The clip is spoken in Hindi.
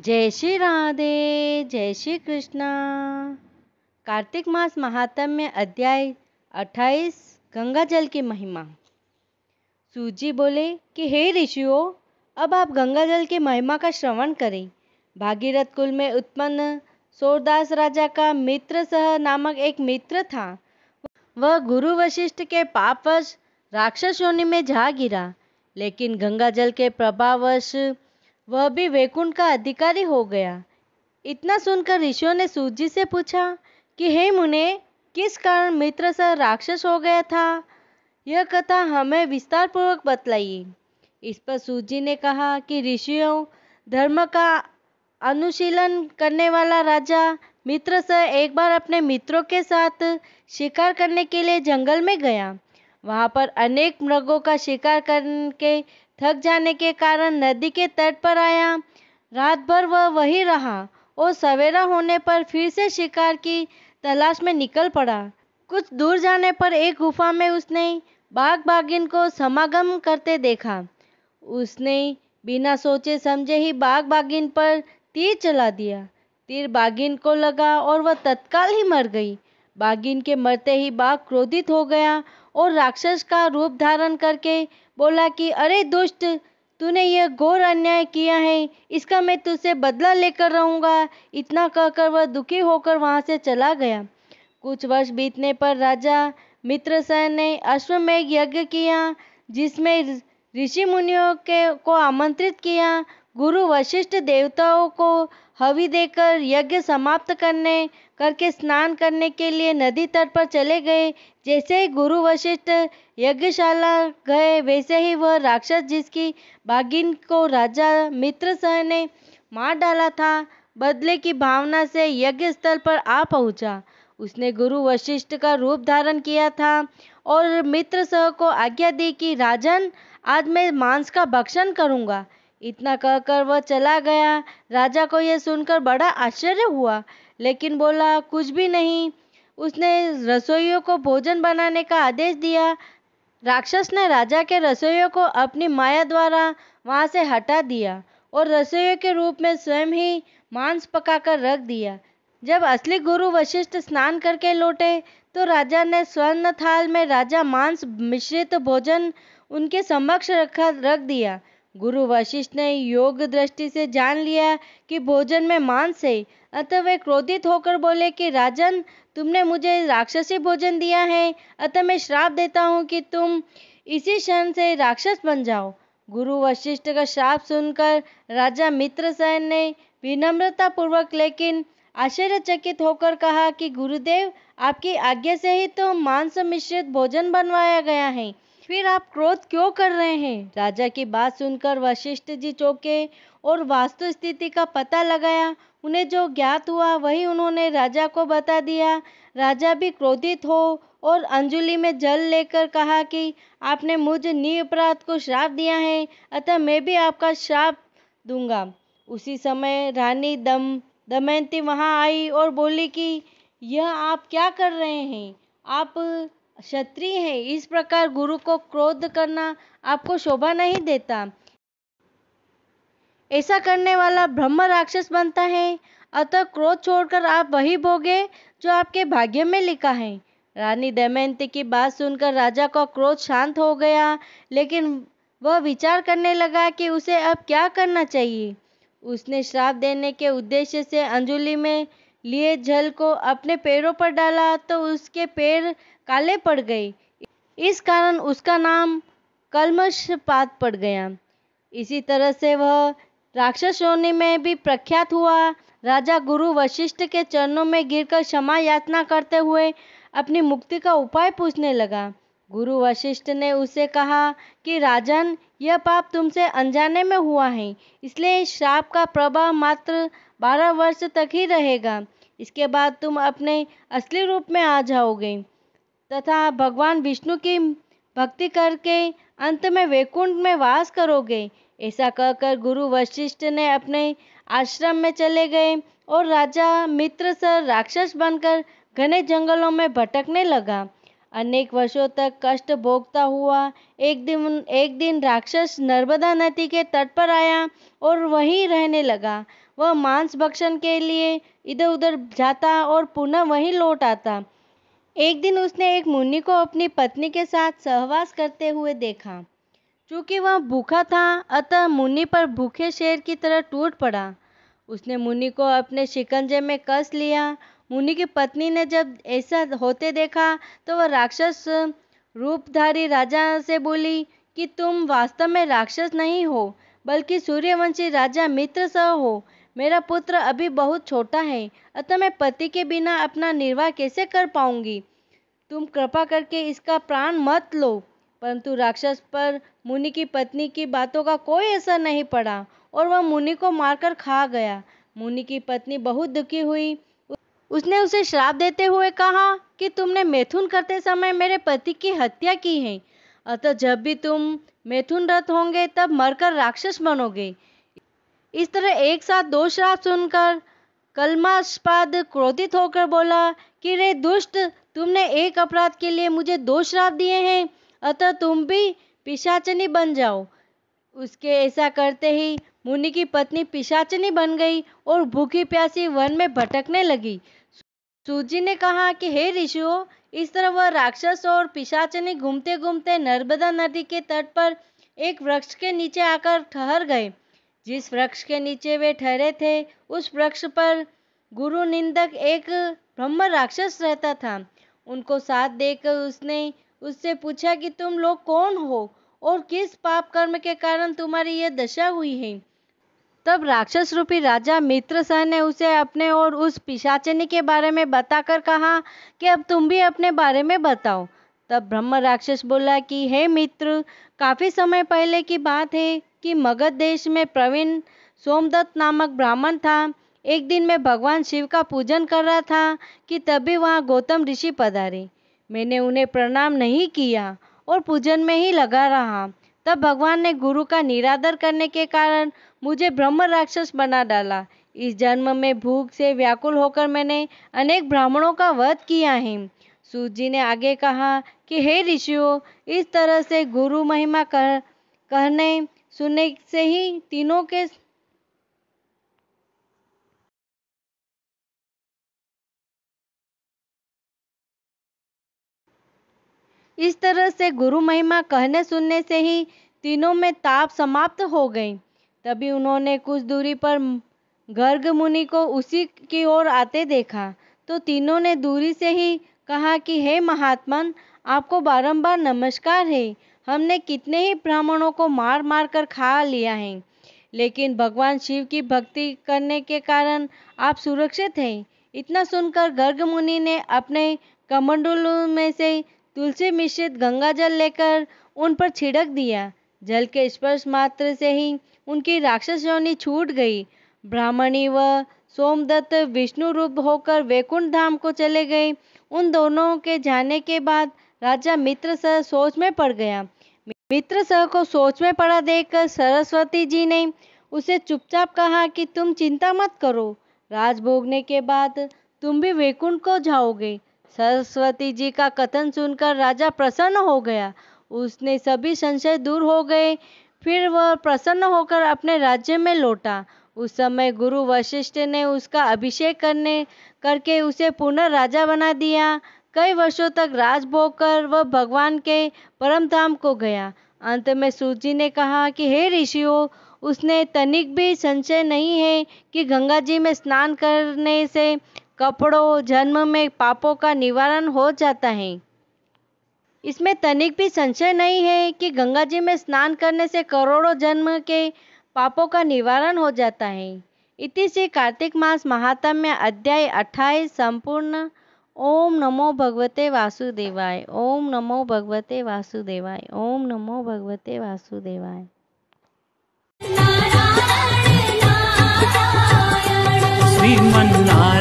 जय श्री राधे, जय श्री कृष्णा। कार्तिक मास महात्म्य अध्याय 28 गंगा जल की महिमा। सूजी बोले कि हे ऋषियों, अब आप गंगा जल की महिमा का श्रवण करें। भागीरथ कुल में उत्पन्न सूरदास राजा का मित्र सह नामक एक मित्र था। वह गुरु वशिष्ठ के पापवश राक्षस योनि में जा गिरा, लेकिन गंगा जल के प्रभाववश वह भी वैकुंठ का अधिकारी हो गया। इतना सुनकर ऋषियों ने सूत जी से पूछा कि हे मुने, किस कारण मित्र सह राक्षस हो गया था? यह कथा हमें विस्तार पूर्वक बतलाइए। इस पर सूत जी ने कहा कि ऋषियों, धर्म का अनुशीलन करने वाला राजा मित्र सह एक बार अपने मित्रों के साथ शिकार करने के लिए जंगल में गया। वहां पर अनेक मृगों का शिकार करके थक जाने के कारण नदी के तट पर आया। रात भर वह वहीं रहा और सवेरा होने पर फिर से शिकार की तलाश में निकल पड़ा। कुछ दूर जाने पर एक गुफा में उसने बाघ बाघिन को समागम करते देखा। उसने बिना सोचे समझे ही बाघ बाघिन पर तीर चला दिया। तीर बाघिन को लगा और वह तत्काल ही मर गई। बाघिन के मरते ही बाघ क्रोधित हो गया और राक्षस का रूप धारण करके बोला कि अरे दुष्ट, तूने यह घोर अन्याय किया है, इसका मैं तुझसे बदला लेकर रहूंगा। इतना कहकर वह दुखी होकर वहां से चला गया। कुछ वर्ष बीतने पर राजा मित्रसेन ने अश्वमेघ यज्ञ किया, जिसमें ऋषि मुनियों को आमंत्रित किया। गुरु वशिष्ठ देवताओं को हवि देकर यज्ञ समाप्त करके स्नान करने के लिए नदी तट पर चले गए। जैसे ही गुरु वशिष्ठ यज्ञशाला गए, वैसे ही वह राक्षस जिसकी बाघिन को राजा मित्रसेन ने मार डाला था, बदले की भावना से यज्ञ स्थल पर आ पहुंचा। उसने गुरु वशिष्ठ का रूप धारण किया था और मित्र सह को आज्ञा दी कि राजन, आज मैं मांस का भक्षण करूंगा। इतना कहकर वह चला गया। राजा को यह सुनकर बड़ा आश्चर्य हुआ, लेकिन बोला कुछ भी नहीं। उसने रसोइयों को भोजन बनाने का आदेश दिया। राक्षस ने राजा के रसोइयों को अपनी माया द्वारा वहां से हटा दिया और रसोइयों के रूप में स्वयं ही मांस पकाकर रख दिया। जब असली गुरु वशिष्ठ स्नान करके लौटे तो राजा ने स्वर्ण थाल में राजा मांस मिश्रित भोजन उनके समक्ष रख दिया। गुरु वशिष्ठ ने योग दृष्टि से जान लिया कि भोजन में मांस है, अतः वे क्रोधित होकर बोले कि राजन, तुमने मुझे राक्षसी भोजन दिया है, अतः मैं श्राप देता हूँ कि तुम इसी क्षण से राक्षस बन जाओ। गुरु वशिष्ठ का श्राप सुनकर राजा मित्रसेन ने विनम्रता पूर्वक लेकिन आश्चर्यचकित होकर कहा कि गुरुदेव, आपकी आज्ञा से ही तो मांस मिश्रित भोजन बनवाया गया है, फिर आप क्रोध क्यों कर रहे हैं? राजा की बात सुनकर वशिष्ठ जी चौंके और वास्तु स्थिति का पता लगाया। उन्हें जो ज्ञात हुआ वही उन्होंने राजा को बता दिया। राजा भी क्रोधित हो और अंजलि में जल लेकर कहा कि आपने मुझ निरपराध को श्राप दिया है, अतः मैं भी आपका श्राप दूंगा। उसी समय रानी दमयंती वहां आई और बोली कि यह आप क्या कर रहे हैं? आप क्षत्रिय हैं, इस प्रकार गुरु को क्रोध करना आपको शोभा नहीं देता। ऐसा करने वाला ब्रह्म राक्षस बनता है, अतः क्रोध छोड़कर आप वही भोगे जो आपके भाग्य में लिखा है। रानी दमयंती की बात सुनकर राजा का क्रोध शांत हो गया, लेकिन वह विचार करने लगा कि उसे अब क्या करना चाहिए। उसने श्राप देने के उद्देश्य से अंजलि में लिए जल को अपने पैरों पर डाला तो उसके पैर काले पड़ गए। इस कारण उसका नाम कल्मषपात पड़ गया। इसी तरह से वह राक्षस योनि में भी प्रख्यात हुआ। राजा गुरु वशिष्ठ के चरणों में गिरकर क्षमा याचना करते हुए अपनी मुक्ति का उपाय पूछने लगा। गुरु वशिष्ठ ने उसे कहा कि राजन, यह पाप तुमसे अनजाने में हुआ है, इसलिए इस श्राप का प्रभाव मात्र 12 वर्ष तक ही रहेगा। इसके बाद तुम अपने असली रूप में आ जाओगे तथा भगवान विष्णु की भक्ति करके अंत में वैकुंठ में वास करोगे। ऐसा कहकर गुरु वशिष्ठ ने अपने आश्रम में चले गए और राजा मित्र सर राक्षस बनकर घने जंगलों में भटकने लगा। अनेक वर्षों तक कष्ट भोगता हुआ एक दिन राक्षस नर्मदा नदी के तट पर आया और वहीं रहने लगा। वह मांस भक्षण के लिए इधर उधर जाता और पुनः वहीं लौट आता। एक दिन उसने एक मुनि को अपनी पत्नी के साथ सहवास करते हुए देखा। चूंकि वह भूखा था, अतः मुनि पर भूखे शेर की तरह टूट पड़ा। उसने मुनि को अपने शिकंजे में कस लिया। मुनि की पत्नी ने जब ऐसा होते देखा तो वह राक्षस रूपधारी राजा से बोली कि तुम वास्तव में राक्षस नहीं हो, बल्कि सूर्यवंशी राजा मित्रसह हो। मेरा पुत्र अभी बहुत छोटा है, अतः मैं पति के बिना अपना निर्वाह कैसे कर पाऊंगी। तुम कृपा करके इसका प्राण मत लो। परंतु राक्षस पर मुनि की पत्नी की बातों का कोई असर नहीं पड़ा और वह मुनि को मारकर खा गया। मुनि की पत्नी बहुत दुखी हुई। उसने उसे श्राप देते हुए कहा कि तुमने मैथुन करते समय मेरे पति की हत्या की है, अतः जब भी तुम मैथुनरत होंगे तब मरकर राक्षस बनोगे। इस तरह एक साथ दो श्राप सुनकर कल्मास्पद क्रोधित होकर बोला कि रे दुष्ट, तुमने एक अपराध के लिए मुझे दो श्राप दिए हैं, अतः तुम भी पिशाचनी बन जाओ। उसके ऐसा करते ही मुनि की पत्नी पिशाचनी बन गई और भूखी प्यासी वन में भटकने लगी। सूजी ने कहा कि हे ऋषियों, इस तरह वह राक्षस और पिशाचनी घूमते घूमते नर्मदा नदी के तट पर एक वृक्ष के नीचे आकर ठहर गए। जिस वृक्ष के नीचे वे ठहरे थे, उस वृक्ष पर गुरु निंदक एक ब्रह्म राक्षस रहता था। उनको साथ देखकर उसने उससे पूछा कि तुम लोग कौन हो और किस पाप कर्म के कारण तुम्हारी यह दशा हुई है। तब राक्षस रूपी राजा मित्रसह ने उसे अपने और उस पिशाचिनी के बारे में बताकर कहा कि अब तुम भी अपने बारे में बताओ। तब ब्रह्म राक्षस बोला कि हे मित्र, काफी समय पहले की बात है कि मगध देश में प्रवीण सोमदत्त नामक ब्राह्मण था। एक दिन मैं भगवान शिव का पूजन कर रहा था कि तभी वहाँ गौतम ऋषि पधारे। मैंने उन्हें प्रणाम नहीं किया और पूजन में ही लगा रहा। तब भगवान ने गुरु का निरादर करने के कारण मुझे ब्रह्म राक्षस बना डाला। इस जन्म में भूख से व्याकुल होकर मैंने अनेक ब्राह्मणों का वध किया है। सूत जी ने आगे कहा कि हे ऋषियों, इस तरह से गुरु महिमा कहने सुनने से ही तीनों के इस तरह से गुरु महिमा कहने सुनने से ही तीनों में ताप समाप्त हो गई। तभी उन्होंने कुछ दूरी पर गर्ग मुनि को उसी की ओर आते देखा तो तीनों ने दूरी से ही कहा कि हे महात्मन, आपको बारंबार नमस्कार है। हमने कितने ही ब्राह्मणों को मार मार कर खा लिया है, लेकिन भगवान शिव की भक्ति करने के कारण आप सुरक्षित हैं। इतना सुनकर गर्ग मुनि ने अपने कमंडलू में से तुलसी मिश्रित गंगा जल लेकर उन पर छिड़क दिया। जल के स्पर्श मात्र से ही उनकी राक्षस योनि छूट गई। ब्राह्मणी व सोमदत्त विष्णु रूप होकर वैकुंठ धाम को चले गए। उन दोनों के जाने के बाद राजा मित्रसह सोच में पड़ गया। मित्रसह को सोच में पड़ा देखकर सरस्वती जी ने उसे चुपचाप कहा कि तुम चिंता मत करो, राज भोगने के बाद तुम भी वैकुंठ को जाओगे। सरस्वती जी का कथन सुनकर राजा प्रसन्न हो गया। उसने सभी संशय दूर हो गए। फिर वह प्रसन्न होकर अपने राज्य में लौटा। उस समय गुरु वशिष्ठ ने उसका अभिषेक करके उसे पुनः राजा बना दिया। कई वर्षों तक राजभोग कर वह भगवान के परम धाम को गया। अंत में सूत जी ने कहा कि हे ऋषियों, उसने तनिक भी संशय नहीं है कि गंगा जी में स्नान करने से कपड़ों जन्म में पापों का निवारण हो जाता है। इसमें तनिक भी संशय नहीं है कि गंगा जी में स्नान करने से करोड़ों जन्म के पापों का निवारण हो जाता है। इति श्री कार्तिक मास महात्म्य अध्याय 28 संपूर्ण। ओम नमो भगवते वासुदेवाय। ओम नमो भगवते वासुदेवाय। ओम नमो भगवते वासुदेवाय। श्रीमन्नारायण।